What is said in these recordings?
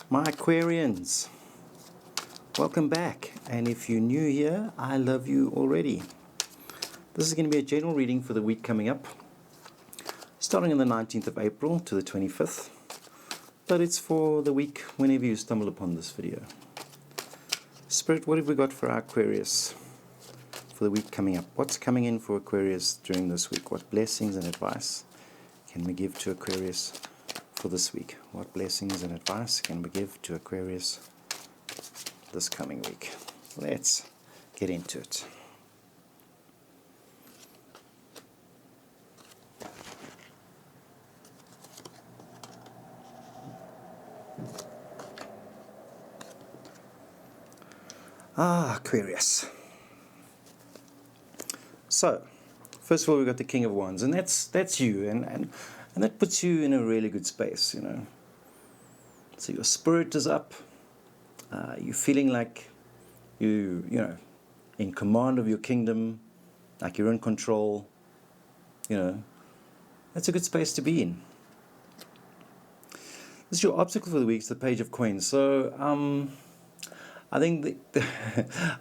My Aquarians, welcome back. And if you're new here, I love you already. This is going to be a general reading for the week coming up, starting on the 19th of April to the 25th. But it's for the week whenever you stumble upon this video. Spirit, what have we got for our Aquarius for the week coming up? What's coming in for Aquarius during this week? What blessings and advice can we give to Aquarius for this week? What blessings and advice can we give to Aquarius this coming week? Let's get into it. Aquarius. So, first of all, we've got the King of Wands, and that's you, and that puts you in a really good space, you know. So your spirit is up. You're feeling like you know, in command of your kingdom, like you're in control. You know, that's a good space to be in. This is your obstacle for the week, it's the Page of Coins. So, I think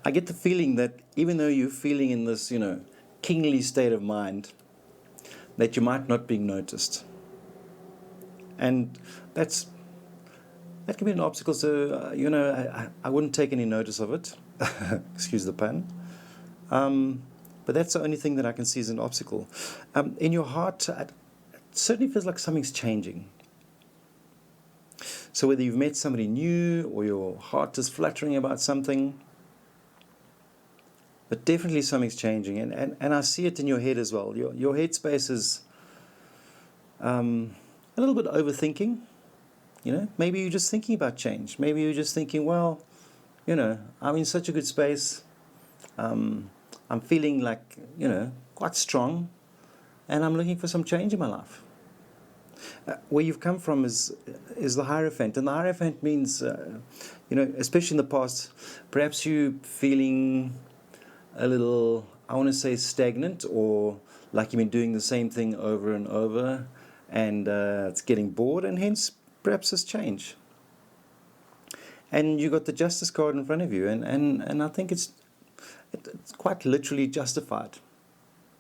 I get the feeling that even though you're feeling in this, you know, kingly state of mind, that you might not be noticed. And that can be an obstacle, so, you know, I wouldn't take any notice of it. Excuse the pun. But that's the only thing that I can see as an obstacle. In your heart, it certainly feels like something's changing. So whether you've met somebody new or your heart is fluttering about something, but definitely something's changing. And I see it in your head as well. Your headspace is a little bit overthinking. You know, maybe you're just thinking about change. Maybe you're just thinking, well, you know, I'm in such a good space. I'm feeling like, you know, quite strong, and I'm looking for some change in my life. Where you've come from is the Hierophant, and the Hierophant means, you know, especially in the past, perhaps you feeling a little, I want to say, stagnant, or like you've been doing the same thing over and over, and it's getting bored, and hence perhaps this change. And you got the Justice card in front of you, and I think it's quite literally justified.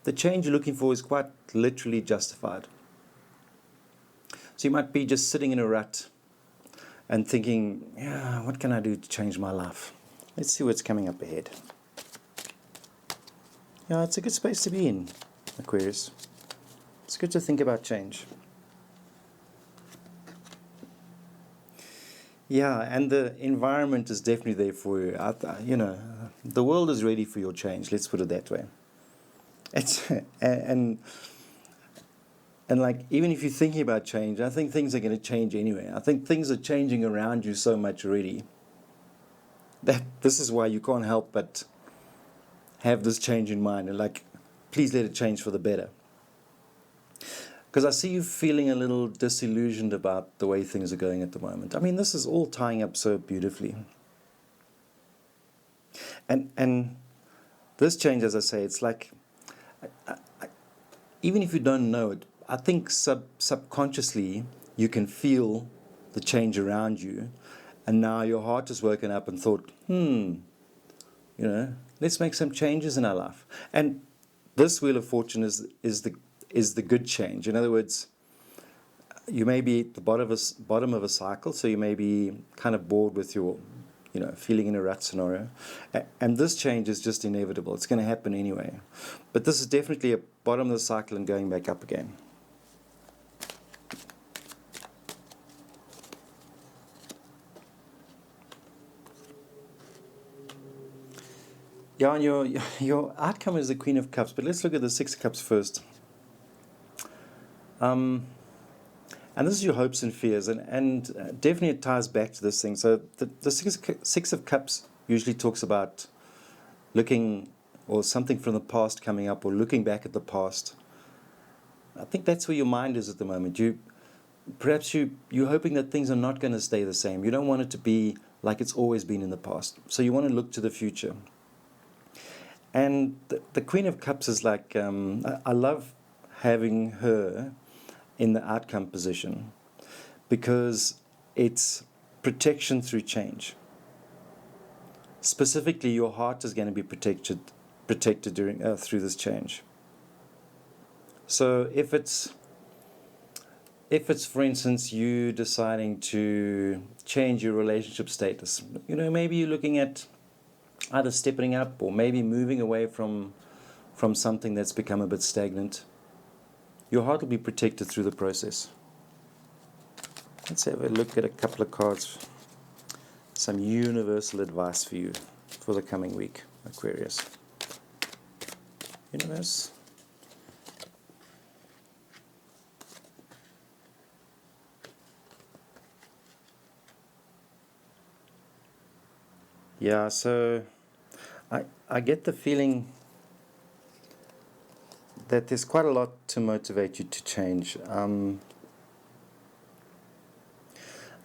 The change you're looking for is quite literally justified. So you might be just sitting in a rut and thinking, yeah, what can I do to change my life? Let's see what's coming up ahead. Yeah, it's a good space to be in, Aquarius. It's good to think about change. Yeah, and the environment is definitely there for you. You know, the world is ready for your change. Let's put it that way. It's and like, even if you're thinking about change, I think things are going to change anyway. I think things are changing around you so much already that this is why you can't help but have this change in mind, and like, please let it change for the better. Because I see you feeling a little disillusioned about the way things are going at the moment. I mean, this is all tying up so beautifully. And this change, as I say, it's like, even if you don't know it, I think subconsciously you can feel the change around you, and now your heart has woken up and thought, you know, let's make some changes in our life. And this Wheel of Fortune is the good change. In other words, you may be at the bottom of a cycle, so you may be kind of bored with your, you know, feeling in a rut scenario. And this change is just inevitable. It's going to happen anyway. But this is definitely a bottom of the cycle and going back up again. Yeah, and your outcome is the Queen of Cups, but let's look at the Six of Cups first. And this is your hopes and fears, and definitely it ties back to this thing. So the Six of Cups usually talks about looking, or something from the past coming up, or looking back at the past. I think that's where your mind is at the moment. Perhaps you're hoping that things are not going to stay the same. You don't want it to be like it's always been in the past. So you want to look to the future. And the Queen of Cups is like, I love having her in the outcome position, because it's protection through change. Specifically, your heart is going to be protected during through this change. So if it's for instance you deciding to change your relationship status, maybe you're looking at either stepping up or maybe moving away from something that's become a bit stagnant, your heart will be protected through the process. Let's have a look at a couple of cards. Some universal advice for you for the coming week, Aquarius. Universe. Yeah, so I get the feeling that there's quite a lot to motivate you to change.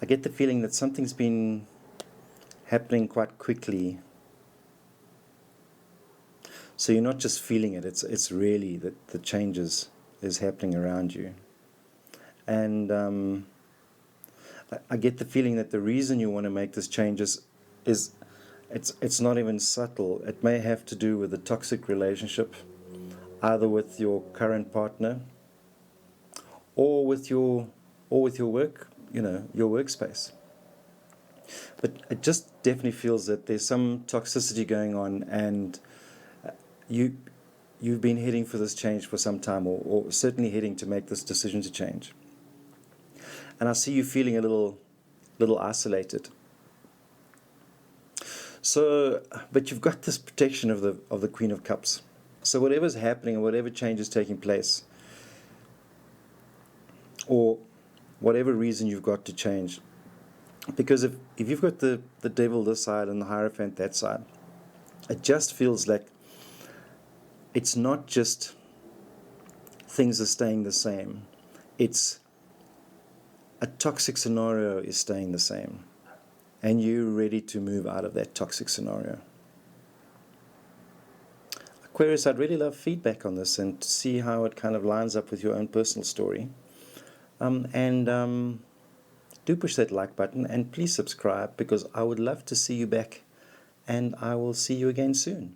I get the feeling that something's been happening quite quickly. So you're not just feeling it, it's really that the changes is happening around you. And I get the feeling that the reason you want to make this change is it's not even subtle. It may have to do with a toxic relationship, either with your current partner or with your work, your workspace. But it just definitely feels that there's some toxicity going on, and you've been heading for this change for some time, or certainly heading to make this decision to change. And I see you feeling a little isolated. So, but you've got this protection of the Queen of Cups. So whatever's happening or whatever change is taking place, or whatever reason you've got to change, because if you've got the devil this side and the Hierophant that side, it just feels like it's not just things are staying the same. It's a toxic scenario is staying the same, and you're ready to move out of that toxic scenario. Aquarius, I'd really love feedback on this and to see how it kind of lines up with your own personal story. Do push that like button, and please subscribe, because I would love to see you back, and I will see you again soon.